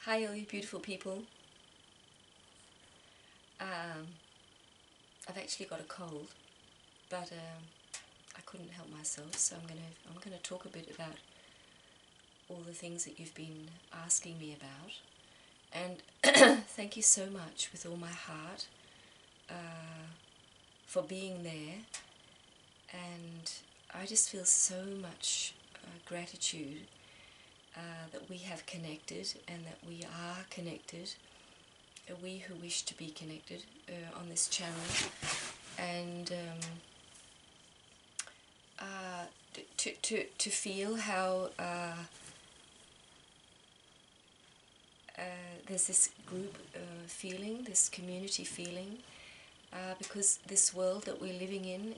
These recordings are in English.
Hi all you beautiful people. I've actually got a cold, but I couldn't help myself, so I'm gonna talk a bit about all the things that you've been asking me about. And thank you so much with all my heart for being there. And I just feel so much gratitude that we have connected and that we are connected. We who wish to be connected on this channel, and to feel how there's this group feeling, this community feeling, because this world that we're living in,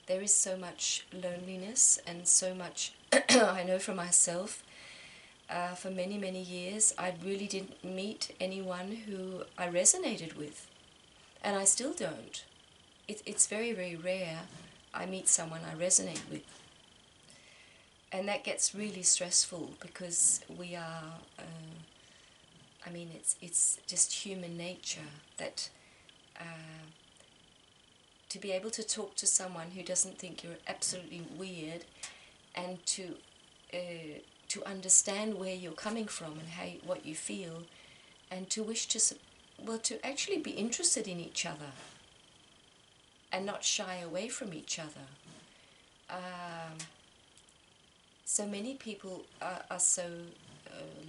there is so much loneliness and so much, I know for myself, for many, many years, I really didn't meet anyone who I resonated with. And I still don't. It's very, very rare I meet someone I resonate with. And that gets really stressful because we are, I mean, it's just human nature that to be able to talk to someone who doesn't think you're absolutely weird, and to understand where you're coming from and what you feel, and to wish to, well, to actually be interested in each other and not shy away from each other. So many people are so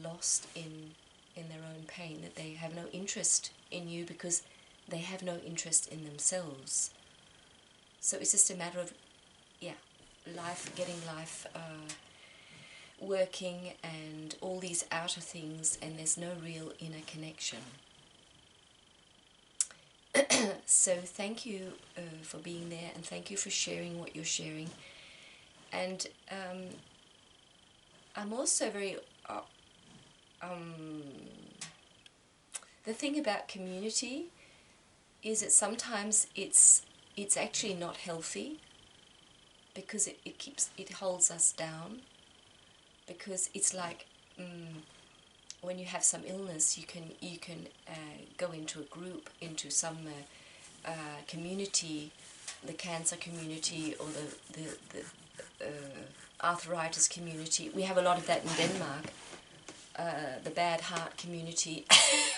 lost in their own pain that they have no interest in you because they have no interest in themselves. So it's just a matter of, yeah, getting life working and all these outer things, and there's no real inner connection. So thank you for being there, and thank you for sharing what you're sharing. And I'm also very the thing about community is that sometimes it's actually not healthy, because it holds us down, because it's like when you have some illness, you can go into a group, into some community, the cancer community, or the arthritis community. We have a lot of that in Denmark. The bad heart community,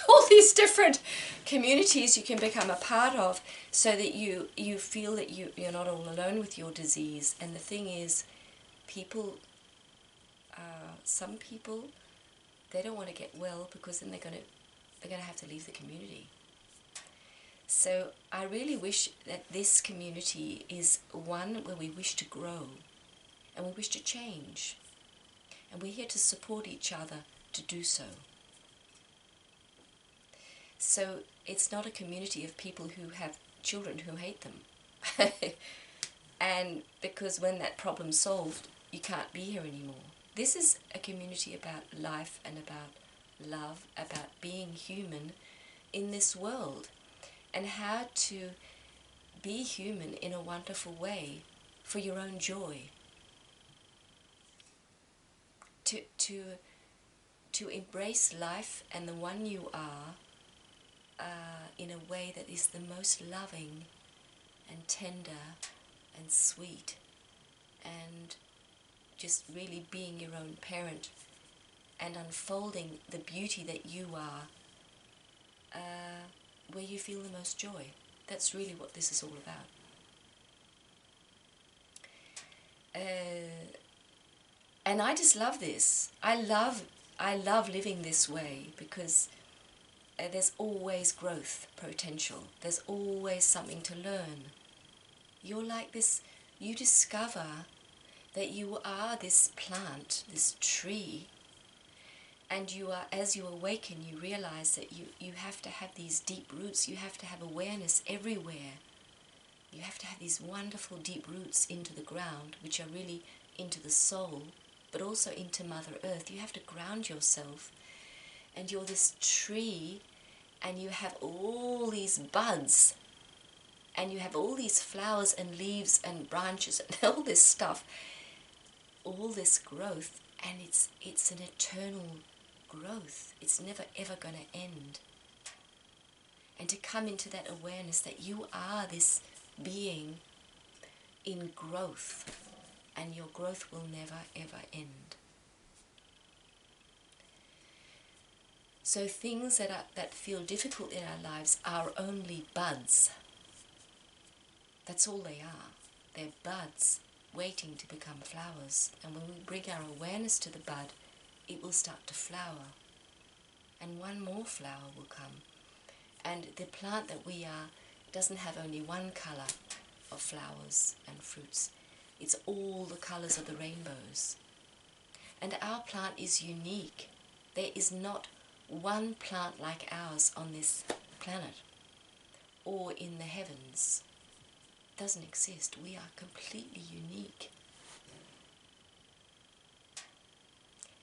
all these different communities you can become a part of, so that you feel that you're not all alone with your disease. And the thing is, people, some people, they don't want to get well, because then they're gonna have to leave the community. So I really wish that this community is one where we wish to grow and we wish to change, and we're here to support each other to do so. So it's not a community of people who have children who hate them. And because when that problem's solved, you can't be here anymore. This is a community about life and about love, about being human in this world, and how to be human in a wonderful way for your own joy. To embrace life and the one you are in a way that is the most loving and tender and sweet, and just really being your own parent and unfolding the beauty that you are, where you feel the most joy. That's really what this is all about. And I just love this. I love living this way, because there's always growth potential. There's always something to learn. You're like this, you discover that you are this plant, this tree, and you are, as you awaken, you realize that you have to have these deep roots. You have to have awareness everywhere. You have to have these wonderful deep roots into the ground, which are really into the soul, but also into Mother Earth. You have to ground yourself, and you're this tree, and you have all these buds, and you have all these flowers and leaves and branches and all this stuff, all this growth, and it's an eternal growth. It's never ever going to end. And to come into that awareness that you are this being in growth, and your growth will never ever end. So things that feel difficult in our lives are only buds. That's all they are. They're buds waiting to become flowers. And when we bring our awareness to the bud, it will start to flower. And one more flower will come. And the plant that we are doesn't have only one colour of flowers and fruits. It's all the colours of the rainbows. And our plant is unique. There is not one plant like ours on this planet or in the heavens. It doesn't exist. We are completely unique.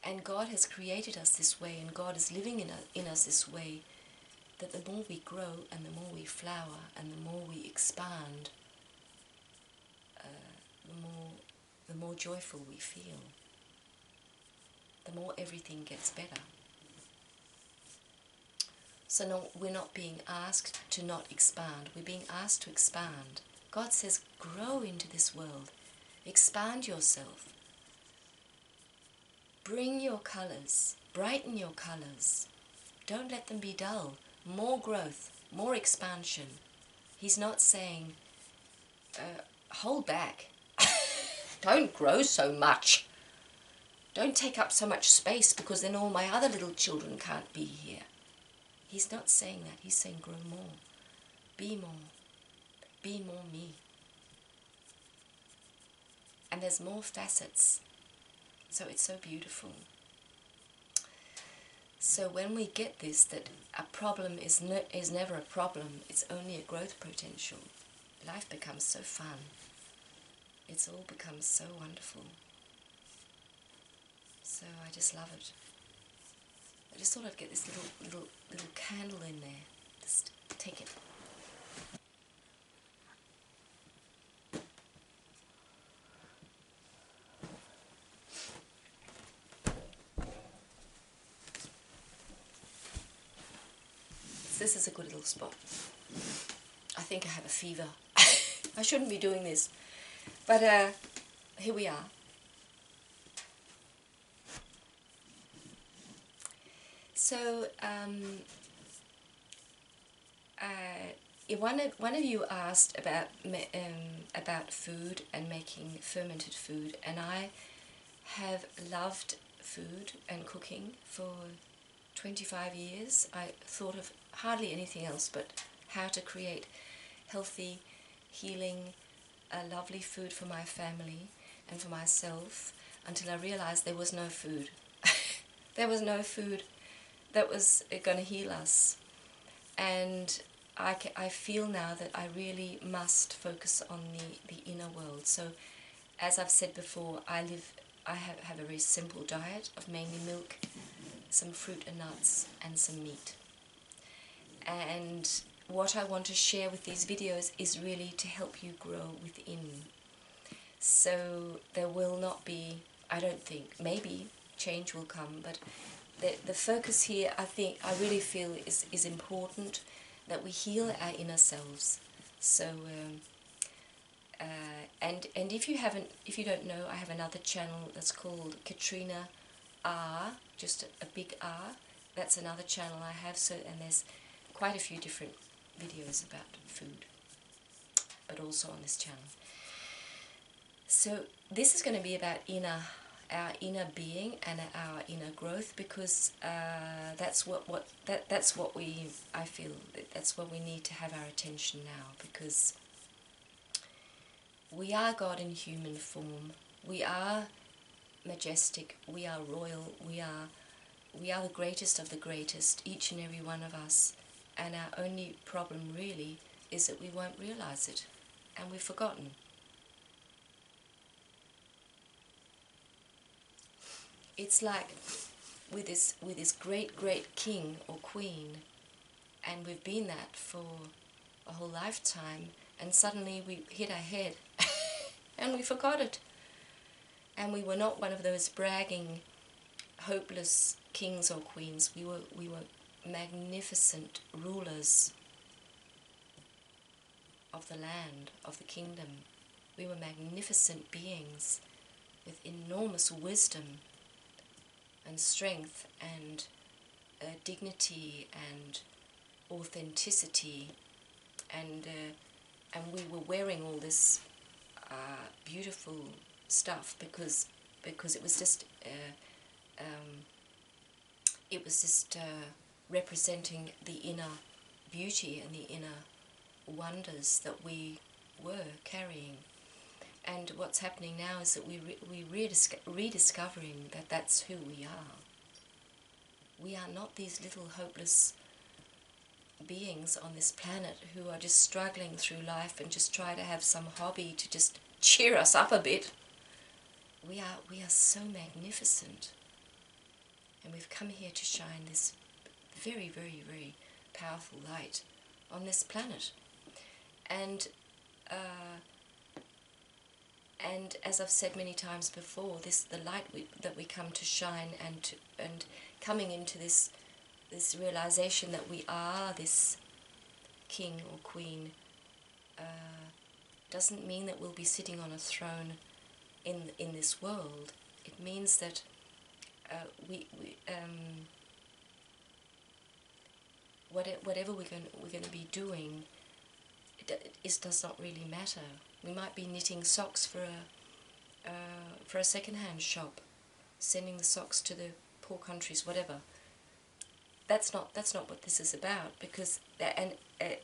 And God has created us this way, and God is living in us this way, that the more we grow and the more we flower and the more we expand, the more joyful we feel, the more everything gets better. So no, we're not being asked to not expand, we're being asked to expand. God says, grow into this world, expand yourself, bring your colours, brighten your colours, don't let them be dull, more growth, more expansion. He's not saying, hold back, don't grow so much, don't take up so much space because then all my other little children can't be here. He's not saying that. He's saying grow more, be more me. And there's more facets, so it's so beautiful. So when we get this, that a problem is never a problem, it's only a growth potential, life becomes so fun. It's all becomes so wonderful. So I just love it. I just thought I'd get this little candle in there. Just take it. This is a good little spot. I think I have a fever. I shouldn't be doing this. But here we are. So one of you asked about food and making fermented food, and I have loved food and cooking for 25 years. I thought of hardly anything else but how to create healthy, healing, lovely food for my family and for myself, until I realized there was no food. There was no food that was going to heal us. And I feel now that I really must focus on the inner world. So as I've said before, I have a very simple diet of mainly milk, some fruit and nuts, and some meat. And what I want to share with these videos is really to help you grow within. So there will not be, I don't think, maybe change will come, but the focus here, I really feel is important, that we heal our inner selves. So and if you don't know, I have another channel that's called Katrine R, just a big R. That's another channel I have. So, and there's quite a few different videos about food, but also on this channel. So this is going to be about our inner being and our inner growth, because that's what I feel that's what we need to have our attention now, because we are God in human form. We are majestic. We are royal. We are the greatest of the greatest, each and every one of us. And our only problem really is that we won't realize it, and we've forgotten. It's like with this great king or queen, and we've been that for a whole lifetime, and suddenly we hit our head and we forgot it. And we were not one of those bragging hopeless kings or queens. We were magnificent rulers of the land, of the kingdom. We were magnificent beings with enormous wisdom and strength and dignity and authenticity, and we were wearing all this beautiful stuff because it was just representing the inner beauty and the inner wonders that we were carrying. And what's happening now is that we're rediscovering that that's who we are. We are not these little hopeless beings on this planet who are just struggling through life and just try to have some hobby to just cheer us up a bit. We are so magnificent, and we've come here to shine this very, very, very powerful light on this planet. And as I've said many times before, the light that we come to shine, and coming into this realization that we are this king or queen, doesn't mean that we'll be sitting on a throne in this world. It means that whatever we're going to be doing, it does not really matter. We might be knitting socks for a second-hand shop, sending the socks to the poor countries, whatever. That's not what this is about, because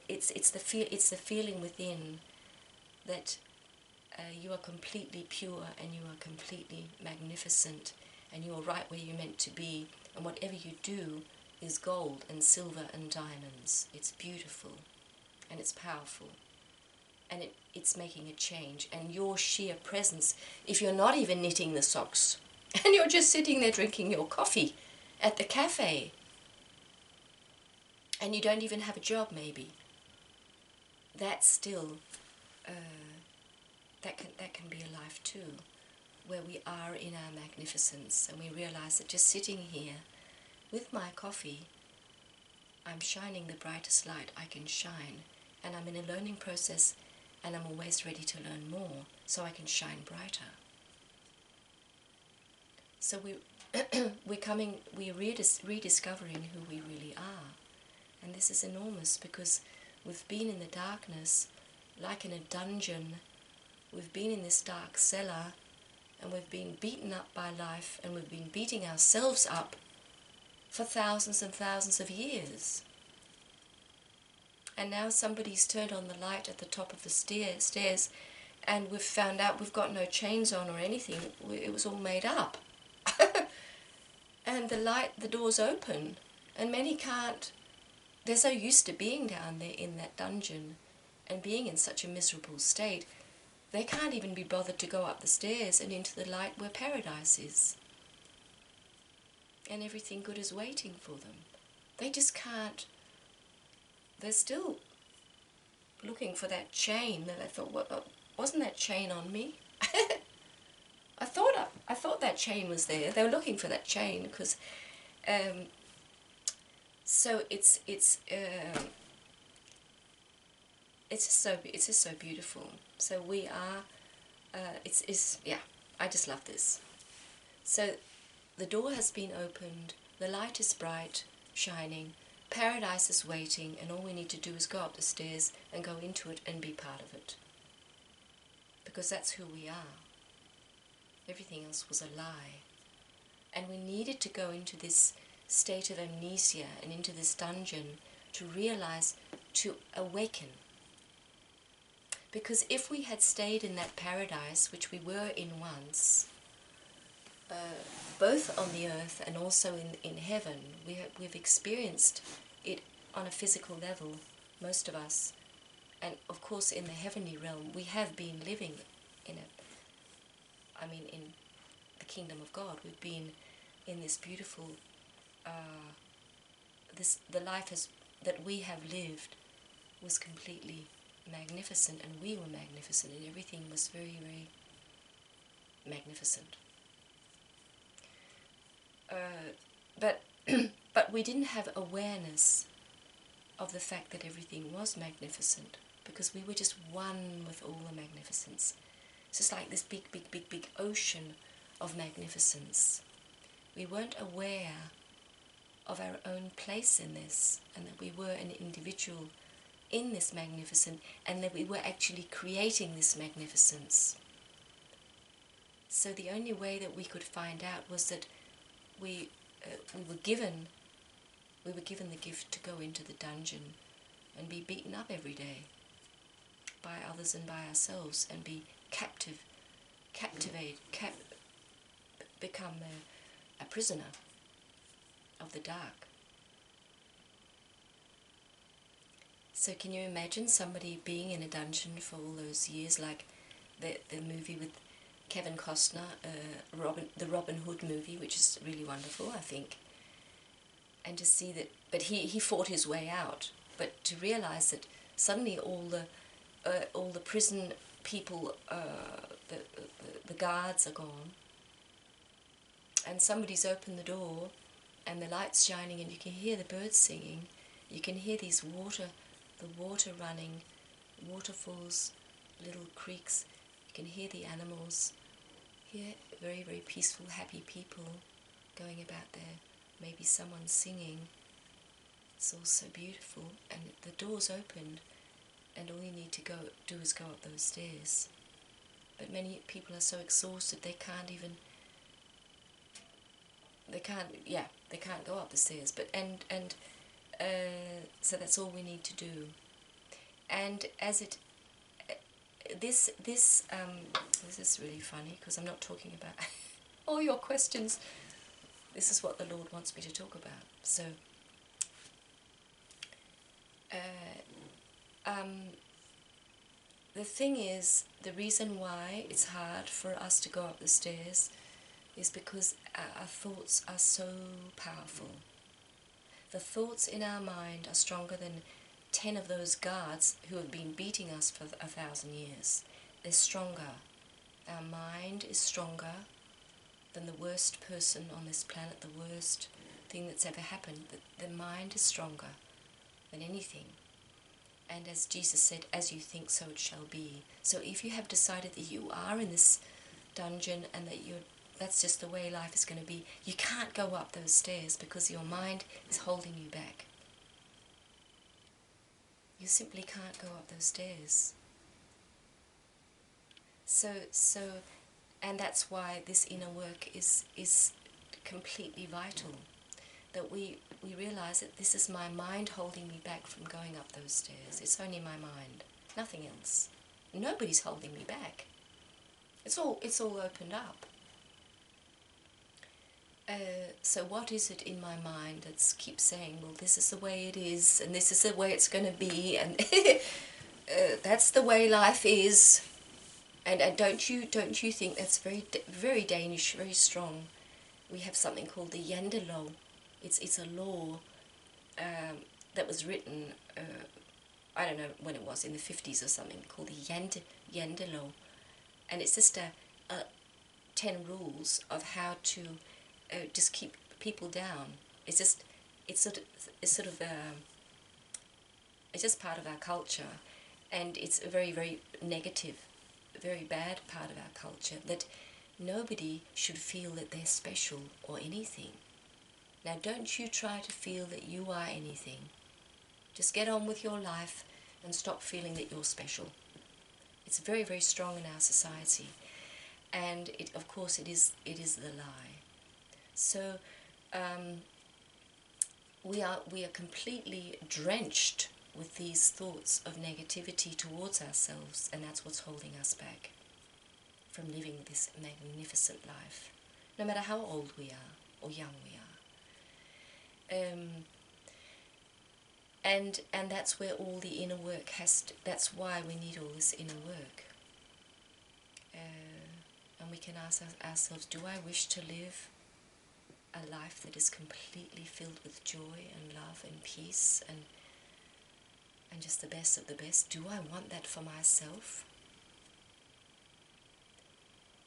it's the feeling within that you are completely pure and you are completely magnificent and you are right where you're meant to be, and whatever you do is gold and silver and diamonds. It's beautiful and it's powerful, and it's making a change. And your sheer presence, if you're not even knitting the socks and you're just sitting there drinking your coffee at the cafe, and you don't even have a job maybe, that's still that can be a life too, where we are in our magnificence, and we realize that just sitting here with my coffee, I'm shining the brightest light I can shine, and I'm in a learning process, and I'm always ready to learn more so I can shine brighter. So we're rediscovering who we really are. And this is enormous, because we've been in the darkness, like in a dungeon. We've been in this dark cellar, and we've been beaten up by life, and we've been beating ourselves up for thousands and thousands of years. And now somebody's turned on the light at the top of the stairs, and we've found out we've got no chains on or anything. It was all made up. And the door's open, and many can't. They're so used to being down there in that dungeon and being in such a miserable state, they can't even be bothered to go up the stairs and into the light where paradise is. And everything good is waiting for them. They just can't. They're still looking for that chain that I thought, wasn't that chain on me? I thought that chain was there. They were looking for that chain because. So it's just so beautiful. So we are. Yeah. I just love this. So the door has been opened. The light is bright, shining. Paradise is waiting, and all we need to do is go up the stairs and go into it and be part of it. Because that's who we are. Everything else was a lie. And we needed to go into this state of amnesia and into this dungeon to realize, to awaken. Because if we had stayed in that paradise, which we were in once, both on the earth and also in heaven, we've experienced it on a physical level, most of us. And of course in the heavenly realm, we have been living in the kingdom of God. We've been in this beautiful, the life that we have lived was completely magnificent, and we were magnificent, and everything was very, very magnificent. But but we didn't have awareness of the fact that everything was magnificent, because we were just one with all the magnificence. It's just like this big, big, big, big ocean of magnificence. We weren't aware of our own place in this, and that we were an individual in this magnificence, and that we were actually creating this magnificence. So the only way that we could find out was that we were given the gift to go into the dungeon and be beaten up every day by others and by ourselves, and be become a prisoner of the dark. So can you imagine somebody being in a dungeon for all those years, like the movie with Kevin Costner, the Robin Hood movie, which is really wonderful, I think. And to see that, but he fought his way out. But to realise that suddenly all the prison people, the guards are gone, and somebody's opened the door, and the light's shining, and you can hear the birds singing, you can hear the water running, waterfalls, little creeks, you can hear the animals, hear very, very peaceful, happy people going about there, maybe someone singing. It's all so beautiful, and the door's opened, and all you need to do is go up those stairs. But many people are so exhausted they can't go up the stairs. But so that's all we need to do. And as this is really funny, because I'm not talking about all your questions. This is what the Lord wants me to talk about. So the thing is, the reason why it's hard for us to go up the stairs is because our thoughts are so powerful. The thoughts in our mind are stronger than 10 of those guards who have been beating us for 1,000 years. They're stronger. Our mind is stronger than the worst person on this planet, the worst thing that's ever happened. The mind is stronger than anything. And as Jesus said, as you think, so it shall be. So if you have decided that you are in this dungeon and that that's just the way life is going to be, you can't go up those stairs because your mind is holding you back. You simply can't go up those stairs. And that's why this inner work is completely vital. That we realize that this is my mind holding me back from going up those stairs. It's only my mind, nothing else. Nobody's holding me back. It's all opened up. So what is it in my mind that keeps saying, well, this is the way it is, and this is the way it's going to be, and that's the way life is. And don't you think that's very, very Danish, very strong? We have something called the Jantelov. It's a law that was written, I don't know when it was, in the 50s or something, called the Jantelov. And it's just 10 rules of how to just keep people down. It's just part of our culture, and it's a very, very negative, very bad part of our culture, that nobody should feel that they're special or anything. Now don't you try to feel that you are anything. Just get on with your life and stop feeling that you're special. It's very, very strong in our society, and of course it is the lie. So we are completely drenched with these thoughts of negativity towards ourselves, and that's what's holding us back from living this magnificent life, no matter how old we are or young we are. And that's where all the inner work that's why we need all this inner work. And we can ask ourselves, do I wish to live a life that is completely filled with joy and love and peace and just the best of the best? Do I want that for myself?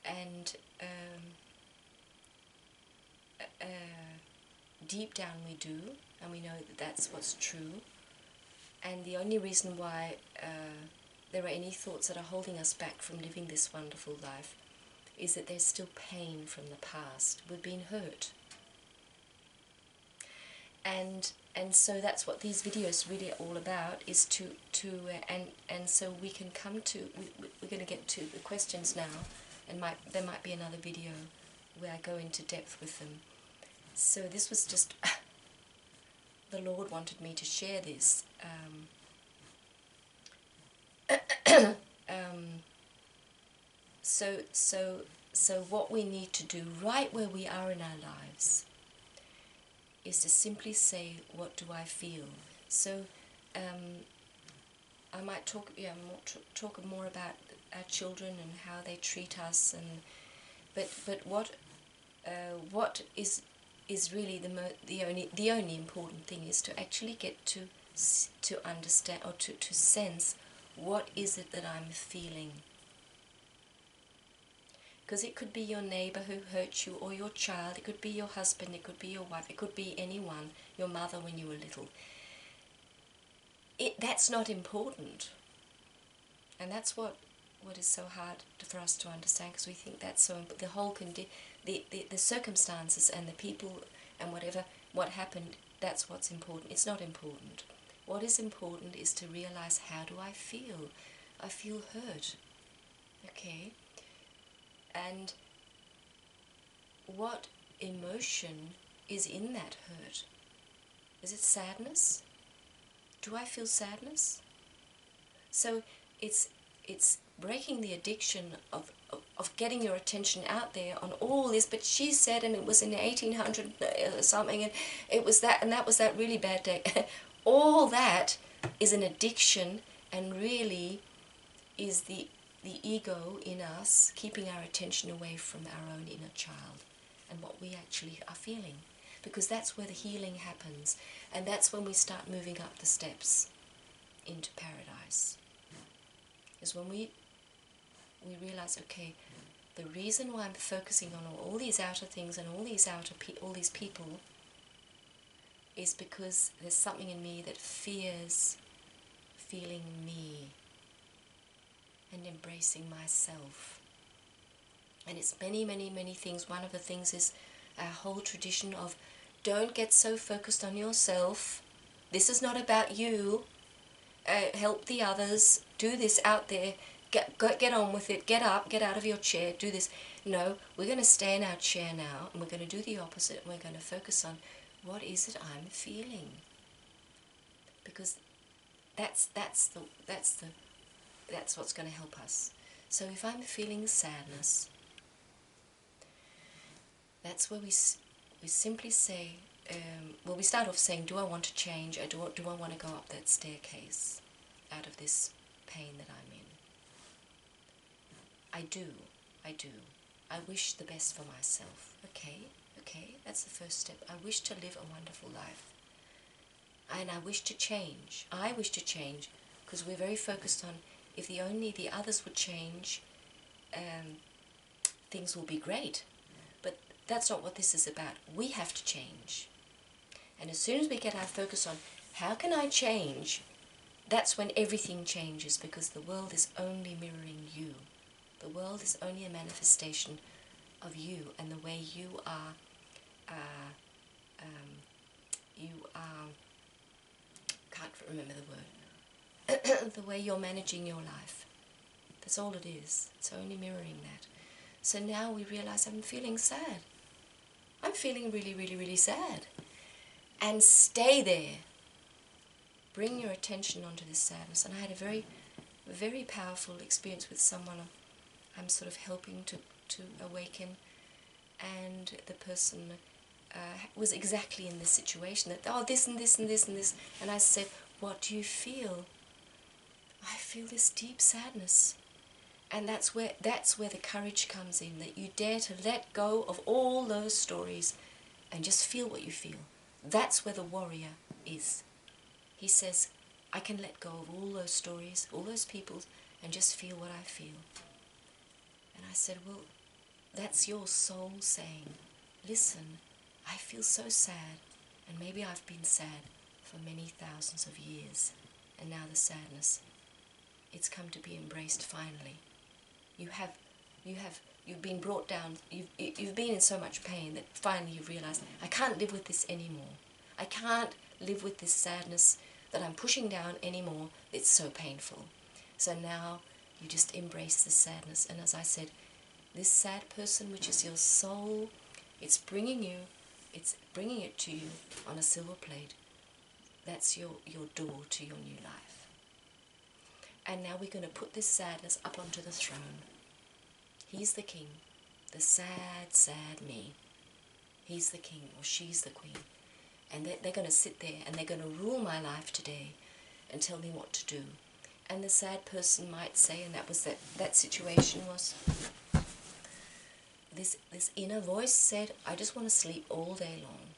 And deep down we do, and we know that that's what's true. And the only reason why there are any thoughts that are holding us back from living this wonderful life is that there's still pain from the past. We've been hurt. And so that's what these videos really are all about, is and so we can come to, we're going to get to the questions now, and there might be another video where I go into depth with them. So this was just, the Lord wanted me to share this. So what we need to do right where we are in our lives is to simply say, what do I feel? So I might talk more about our children and how they treat us, and but what is really the only important thing is to actually get to understand, or to sense, what is it that I'm feeling. Because it could be your neighbour who hurt you, or your child, it could be your husband, it could be your wife, it could be anyone, your mother when you were little. That's not important. And that's what is so hard for us to understand, because we think that's so important. The whole the circumstances and the people and what happened, that's what's important. It's not important. What is important is to realize, how do I feel? I feel hurt. Okay? And what emotion is in that hurt? Is it sadness? Do I feel sadness? So it's breaking the addiction of getting your attention out there on all this, but she said, and it was in the 1800 something, and it was that, and that was that really bad day. All that is an addiction, and really is the ego in us keeping our attention away from our own inner child and what we actually are feeling. Because that's where the healing happens, and that's when we start moving up the steps into paradise. Is when we realize, okay, the reason why I'm focusing on all these outer things and all these people is because there's something in me that fears feeling me and embracing myself. And it's many, many, many things. One of the things is our whole tradition of, don't get so focused on yourself. This is not about you. Help the others. Do this out there. Get on with it. Get up. Get out of your chair. Do this. No, we're going to stay in our chair now, and we're going to do the opposite. And we're going to focus on, what is it I'm feeling? Because that's what's going to help us. So if I'm feeling sadness, that's where we simply say, well, we start off saying, do I want to change, or do I want to go up that staircase out of this pain that I'm in? I do. I wish the best for myself. Okay, that's the first step. I wish to live a wonderful life. And I wish to change. I wish to change, because we're very focused on, if only the others would change, things will be great. But that's not what this is about. We have to change. And as soon as we get our focus on, how can I change, that's when everything changes, because the world is only mirroring you. The world is only a manifestation of you, and the way you are, can't remember the word, the way you're managing your life. That's all it is. It's only mirroring that. So now we realize, I'm feeling sad. I'm feeling really, really, really sad. And stay there. Bring your attention onto this sadness. And I had a very, very powerful experience with someone I'm sort of helping to awaken, and the person was exactly in this situation, that, oh, this and this and this and this, and I said, what do you feel? I feel this deep sadness. And that's where the courage comes in, that you dare to let go of all those stories and just feel what you feel. That's where the warrior is. He says, I can let go of all those stories, all those people, and just feel what I feel. And I said, well, that's your soul saying, listen, I feel so sad, and maybe I've been sad for many thousands of years, and now the sadness, it's come to be embraced finally. You've been brought down, you've been in so much pain that finally you realize, I can't live with this anymore. I can't live with this sadness that I'm pushing down anymore. It's so painful. So now you just embrace the sadness. And as I said, this sad person, which is your soul, it's bringing it to you on a silver plate. That's your door to your new life. And now we're going to put this sadness up onto the throne. He's the king, the sad, sad me. He's the king, or she's the queen. And they're going to sit there and they're going to rule my life today and tell me what to do. And the sad person might say, and that was that situation was, this inner voice said, I just want to sleep all day long.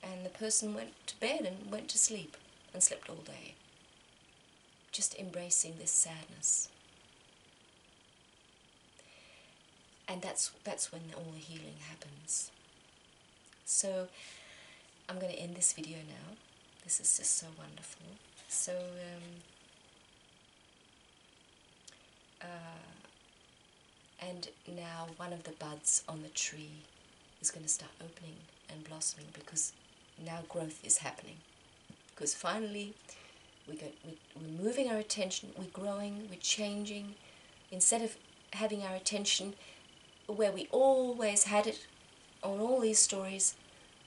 And the person went to bed and went to sleep and slept all day. Just embracing this sadness. And that's when all the healing happens. So I'm going to end this video now. This is just so wonderful. So and now one of the buds on the tree is going to start opening and blossoming, because now growth is happening. Because finally we're moving our attention, we're growing, we're changing. Instead of having our attention where we always had it on all these stories,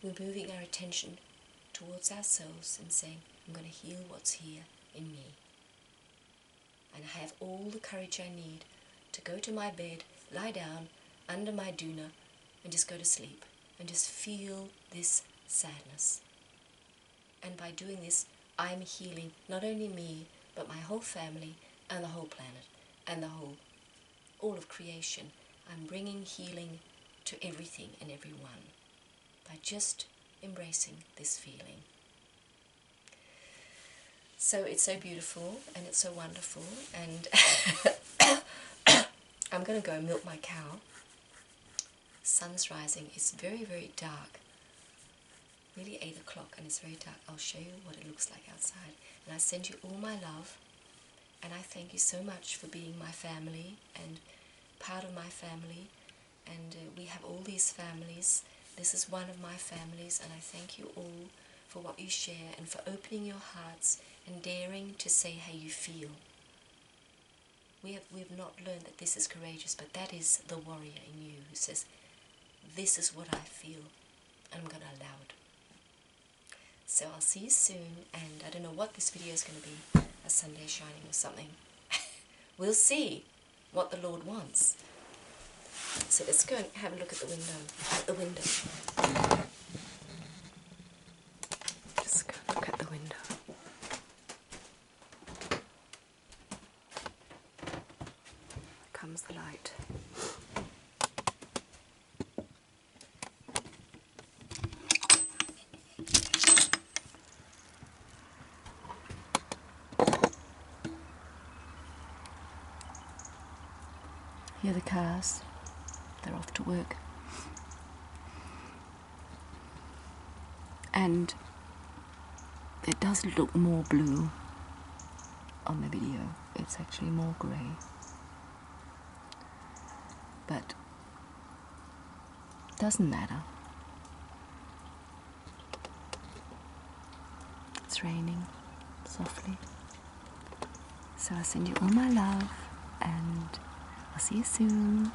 we're moving our attention towards ourselves and saying, I'm going to heal what's here in me. And I have all the courage I need to go to my bed, lie down under my doona and just go to sleep and just feel this sadness. And by doing this, I'm healing not only me, but my whole family and the whole planet and all of creation. I'm bringing healing to everything and everyone by just embracing this feeling. So it's so beautiful and it's so wonderful, and I'm going to go milk my cow. Sun's rising. It's very, very dark. Nearly 8 o'clock and it's very dark. I'll show you what it looks like outside. And I send you all my love, and I thank you so much for being my family and part of my family. And we have all these families. This is one of my families, and I thank you all for what you share and for opening your hearts and daring to say how you feel. We've not learned that this is courageous, but that is the warrior in you who says, this is what I feel, and I'm going to allow it. So I'll see you soon, and I don't know what this video is going to be, a Sunday shining or something. We'll see what the Lord wants. So let's go and have a look at the window. Just go look at the window. Comes the light. Here are the cars. They're off to work. And it does look more blue on the video. It's actually more grey. But it doesn't matter. It's raining softly. So I send you all my love, and I'll see you soon.